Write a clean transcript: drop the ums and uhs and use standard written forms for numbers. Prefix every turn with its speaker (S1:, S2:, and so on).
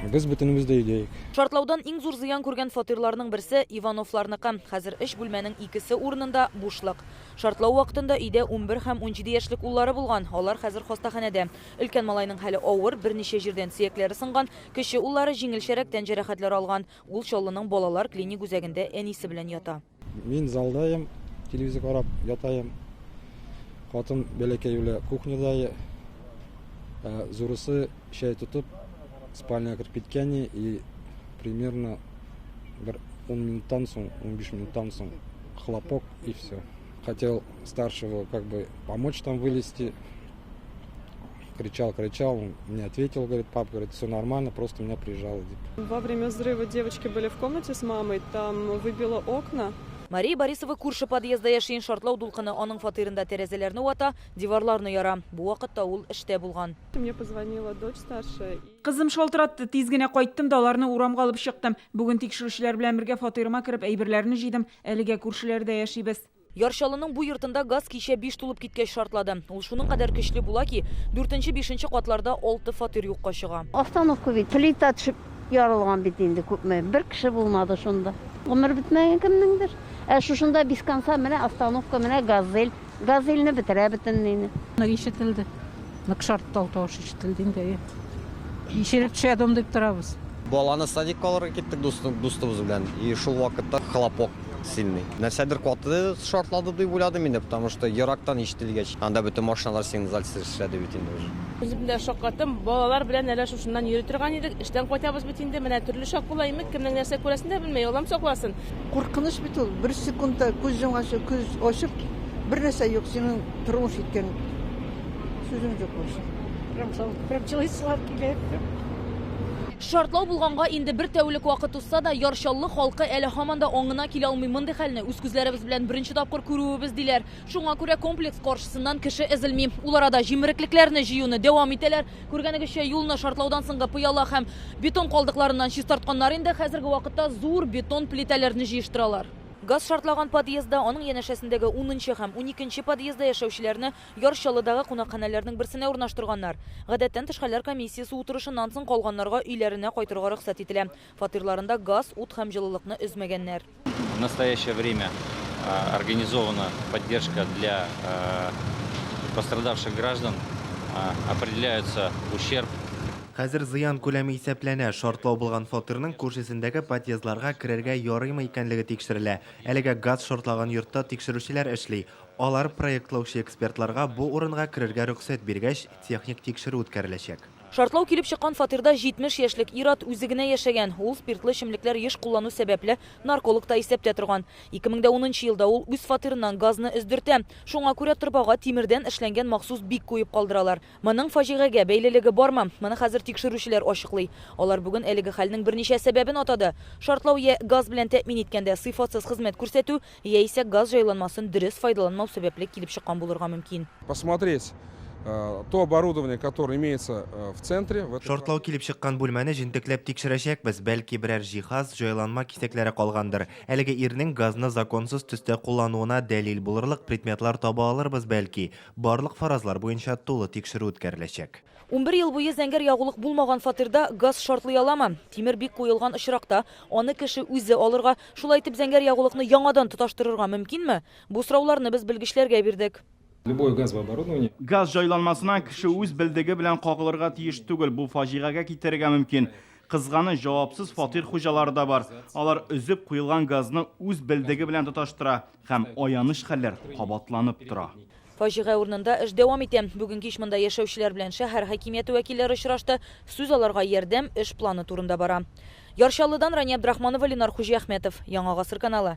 S1: Без бөтенебез дә өйдә.
S2: Шартлаудан иң зур зыян күргән фатирларның берсе Ивановларныкы. Хәзер эш бүлмәнең икесе урынында бушлык. Шартлау вакытында өйдә 11 һәм 17 яшьлек уллары булган. Алар хәзер хастаханәдә. Өлкән малайның хәле авыр, берничә җирдән сөякләре сынган, кече уллары җиңелчәрәк тән җәрәхәтләре алган. Ул Чаллының балалар клиник үзәгендә әнисе белән ята.
S1: Мин залдayım, телевизор карап ятayım. Хатын бәләкәй үлә кухняда. Зурысы чәй тотып спальня кіріп кеткен и примерно 10 минуттан соң, 15 минуттан соң хлопок и все. Хотел старшего как бы помочь там вылезти. Кричал, он мне ответил, говорит, папа, говорит, все нормально, просто меня прижало.
S3: Во время взрыва девочки были в комнате с мамой, там выбило окна.
S2: Мария Борисова күрше подъезда яшәгән шартлау дулкыны аның фатирында тәрәзәләрне вата, диварларны яра. Бу вакытта ул эштә булган.
S3: Мне позвонила дочь старшая.
S4: Кызым шалтыратты, тиз генә кайттым да аларны урамга алып чыктым. Бүген тикшерүчеләр белән бергә фатирыма кереп әйберләрне җыйдым. Әлегә күршеләрдә яшибез.
S2: Яршалының бу йортында газ кичә 5 тулып киткәч шартлады. Ул шуның кадәр көчле була ки, 4-5 катларда 6 фатир юкка чыга.
S5: Остановка бит, плита төшеп ярылган бит инде күпме. Бер кеше булмады шунда. Гомер бетмәгән кемнеңдер. Шушында без конца менә остановка менә газель. Газельне бетерә бөтенләйне.
S6: Ишетелде. Шартлау тавышы ишетелде инде. Ишереп төшәдем дип торабыз.
S7: Баланы садикка алырга киттек дустыбыз белән. И шул вакытта хлопок сильный. Нәрсәдер каты шартлады дип уйладым инде, потому что ерактан ишетелгәч, анда бөтен машиналар сигналсыз эшләде бит инде уже.
S8: Үзем дә шаккаттым, балалар белән әле шушыннан йөри торган идек. Эштән кайтабыз бит инде, менә төрле шок булаймы, кемнең нәрсә күрәсен дә белмәй, Аллам сакласын.
S9: Куркыныч бит ул. Бер секундта күз йомганчы күз ачып, бер нәрсә юк, синең тормыш иткән. Сүзең юк булсын.
S6: Прям человек килә.
S2: Шартлау булганга инде бер тәүлек вакыт узса да, Яршаллы халкы әле һаман да аңына килә алмый мондый хәлне үз күзләребез белән беренче тапкыр күрүебез диләр. Шуңа күрә комплекс каршысыннан кеше эзелми. Улар арада җимереклекләрне җыюны дәвам итәләр. Күргәнегезчә, юлны шартлаудан соңгы пыяла һәм бетон калдыкларыннан чистартканнар инде хәзерге вакытта зур бетон плитәләрне җыештыралар. Газ шартлаган подъездда, аның янәшәсендәге 10-нчы һәм 12-нче подъездда яшәүчеләрне Яршалыдагы кунакханәләрнең берсенә урнаштырганнар. Гадәттән тыш хәлләр комиссиясе утырышыннан соң калганнарга өйләренә кайтырга рөхсәт ителә. Фатирларында газ, ут һәм җылылыкны өзмәгәннәр.
S10: В настоящее время организована поддержка для пострадавших граждан, определяется ущерб.
S11: Хәзер зыян күләме исәпләнә. Шартлау булган фатирның күршесендәге подъездларга керергә ярыймы икәнлеге тикшерелә. Әлегә газ шартлаган йортта тикшерүчеләр эшли. Алар проектлаучы экспертларга бу урынга керергә рөхсәт биргәч, техник тикшерү үткәреләчәк.
S2: Шартлау килеп чыккан фатирда 70 яшьлек ир-ат үзе генә яшәгән. Ул спиртлы эчемлекләр еш куллану сәбәпле нарколог та исәптә торган. 2010 елда ул үз фатирыннан газны өздертә. Шуңа күрә торбага тимердән эшләнгән махсус бик куеп калдыралар. Моның фаҗигагә бәйлелеге бармы? Моны хәзер тикшерүчеләр ачыклый. Алар бүген әлеге хәлнең берничә сәбәбен атады. Шартлау я газ белән тәэмин иткәндә сыйфатсыз хезмәт күрсәтү, яисә газ җайланмасын дөрес файдаланмау сәбәпле килеп чыккан булырга мөмкин.
S12: Посмотреть то оборудование, которое имеется в центре.
S11: Шартлау килеп чыккан бүлмәне җентекләп тикшерәчәкбез. Бәлки берәр җиһаз, җайланма кисәкләре калгандыр. Әлеге ирнең газны законсыз төстә куллануына дәлил булырлык предметлар таба алырбыз бәлки. Барлык фаразлар буенча тулы тикшерү үткәреләчәк.
S2: 11 ел буе зәңгәр ягулык булмаган фатирда газ шартлый аламы? Тимер бик куелган очракта аны кеше үзе алырга, шулай итеп зәңгәр ягулыкны яңадан тоташтырырга мөмкинме? Бу сорауларны без белгечләргә бирдек.
S1: Любое газовое оборудование.
S13: Газ җайланмасына кеше үз белдеге белән кагылырга тиеш түгел. Бу фаҗигагә китерергә мөмкин. Кызганы җавапсыз фатир хуҗалары да бар. Алар өзеп куелган газны үз белдеге белән тоташтыра һәм аяныш хәлләр кабатланып тора.
S2: Фаҗига урынында эш дәвам итә. Бүген кич монда яшәүчеләр белән шәһәр хакимияте вәкилләре очрашты. Сүз аларга ярдәм, эш планы турында бара. Яршаллыдан Рания Абдрахманова, Ленар Хуҗиәхмәтов, Яңа гасыр каналы.